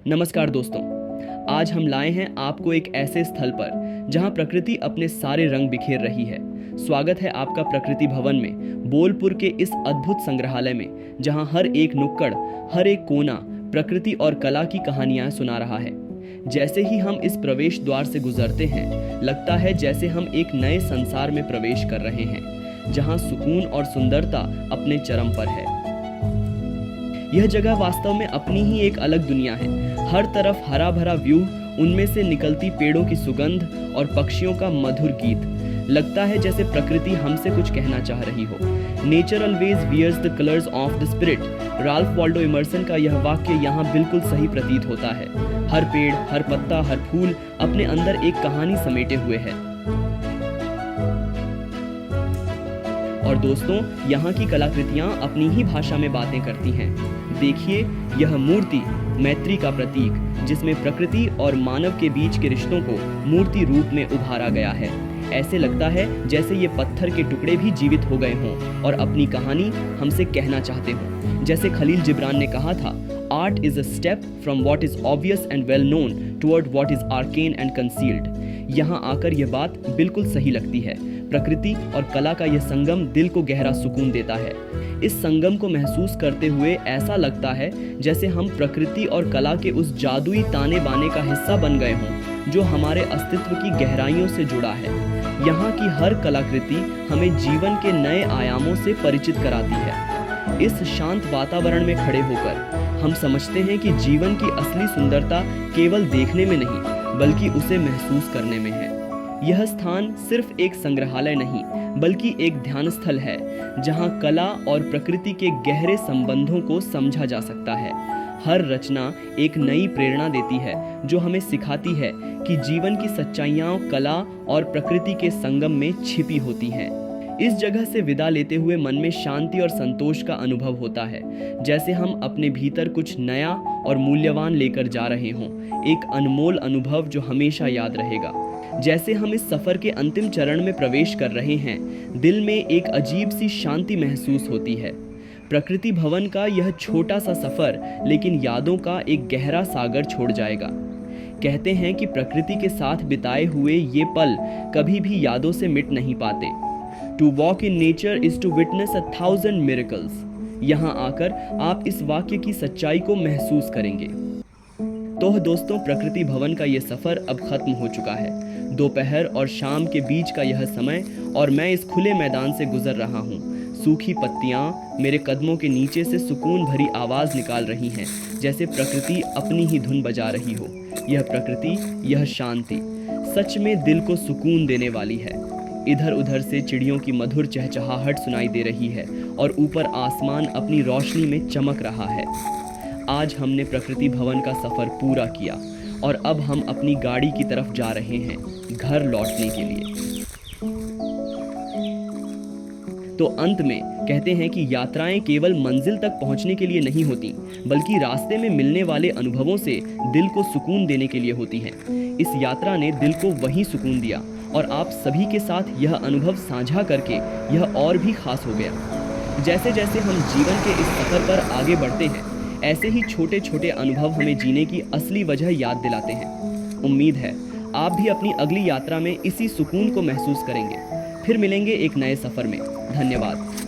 नमस्कार दोस्तों, आज हम लाए हैं आपको एक ऐसे स्थल पर जहां प्रकृति अपने सारे रंग बिखेर रही है। स्वागत है आपका प्रकृति भवन में, बोलपुर के इस अद्भुत संग्रहालय में, जहां हर एक नुक्कड़, हर एक कोना प्रकृति और कला की कहानियां सुना रहा है। जैसे ही हम इस प्रवेश द्वार से गुजरते हैं, लगता है जैसे हम एक नए संसार में प्रवेश कर रहे हैं, जहां सुकून और सुंदरता अपने चरम पर है। यह जगह वास्तव में अपनी ही एक अलग दुनिया है। हर तरफ हरा भरा व्यू, उनमें से निकलती पेड़ों की सुगंध और पक्षियों का मधुर गीत। लगता है जैसे प्रकृति हमसे कुछ कहना चाह रही हो। Nature always wears the colours of the spirit. Ralph Waldo Emerson का यह वाक्य यहाँ बिल्कुल सही प्रतीत होता है। हर पेड़, हर पत्ता, हर फूल अपने अंदर एक कहानी समेटे हुए है। और दोस्तों, यहाँ की कलाकृतियाँ अपनी ही भाषा में बातें करती हैं। देखिए, यह मूर्ति मैत्री का प्रतीक, जिसमें प्रकृति और मानव के बीच के रिश्तों को मूर्ति रूप में उभारा गया है। ऐसे लगता है जैसे ये पत्थर के टुकड़े भी जीवित हो गए हों और अपनी कहानी हमसे कहना चाहते हों। जैसे खलील जिब्रान ने कहा था, art is a step from what is obvious and well known toward what is arcane and concealed. यहाँ आकर यह बात बिल्कुल सही लगती है। प्रकृति और कला का यह संगम दिल को गहरा सुकून देता है। इस संगम को महसूस करते हुए ऐसा लगता है जैसे हम प्रकृति और कला के उस जादुई ताने बाने का हिस्सा बन गए हों, जो हमारे अस्तित्व की गहराइयों से जुड़ा है। यहाँ की हर कलाकृति हमें जीवन के नए आयामों से परिचित कराती है। इस शांत वातावरण में खड़े होकर हम समझते हैं कि जीवन की असली सुंदरता केवल देखने में नहीं, बल्कि उसे महसूस करने में है। यह स्थान सिर्फ एक संग्रहालय नहीं, बल्कि एक ध्यान स्थल है, जहां कला और प्रकृति के गहरे संबंधों को समझा जा सकता है। हर रचना एक नई प्रेरणा देती है, जो हमें सिखाती है कि जीवन की सच्चाइयां कला और प्रकृति के संगम में छिपी होती हैं। इस जगह से विदा लेते हुए मन में शांति और संतोष का अनुभव होता है, जैसे हम अपने भीतर कुछ नया और मूल्यवान लेकर जा रहे हों। एक अनमोल अनुभव जो हमेशा याद रहेगा। जैसे हम इस सफर के अंतिम चरण में प्रवेश कर रहे हैं, दिल में एक अजीब सी शांति महसूस होती है। प्रकृति भवन का यह छोटा सा सफर लेकिन यादों का एक गहरा सागर छोड़ जाएगा। कहते हैं कि प्रकृति के साथ बिताए हुए ये पल कभी भी यादों से मिट नहीं पाते। To walk in nature is to witness 1000 miracles. यहाँ आकर आप इस वाक्य की सच्चाई को महसूस करेंगे। तो दोस्तों, प्रकृति भवन का ये सफर अब खत्म हो चुका है। दोपहर और शाम के बीच का यह समय और मैं इस खुले मैदान से गुजर रहा हूँ। सूखी पत्तियाँ मेरे कदमों के नीचे से सुकून भरी आवाज़ निकाल रही हैं, जैसे प्रकृति अपनी ही धुन बजा रही हो। यह प्रकृति, यह शांति सच में दिल को सुकून देने वाली है। इधर उधर से चिड़ियों की मधुर चहचहाहट सुनाई दे रही है और ऊपर आसमान अपनी रोशनी में चमक रहा है। आज हमने प्रकृति भवन का सफ़र पूरा किया और अब हम अपनी गाड़ी की तरफ जा रहे हैं, घर लौटने के लिए। तो अंत में कहते हैं कि यात्राएं केवल मंजिल तक पहुंचने के लिए नहीं होती, बल्कि रास्ते में मिलने वाले अनुभवों से दिल को सुकून देने के लिए होती हैं। इस यात्रा ने दिल को वही सुकून दिया और आप सभी के साथ यह अनुभव साझा करके यह और भी खास हो गया। जैसे जैसे हम जीवन के इस सफर पर आगे बढ़ते हैं, ऐसे ही छोटे छोटे अनुभव हमें जीने की असली वजह याद दिलाते हैं। उम्मीद है आप भी अपनी अगली यात्रा में इसी सुकून को महसूस करेंगे। फिर मिलेंगे एक नए सफर में। धन्यवाद।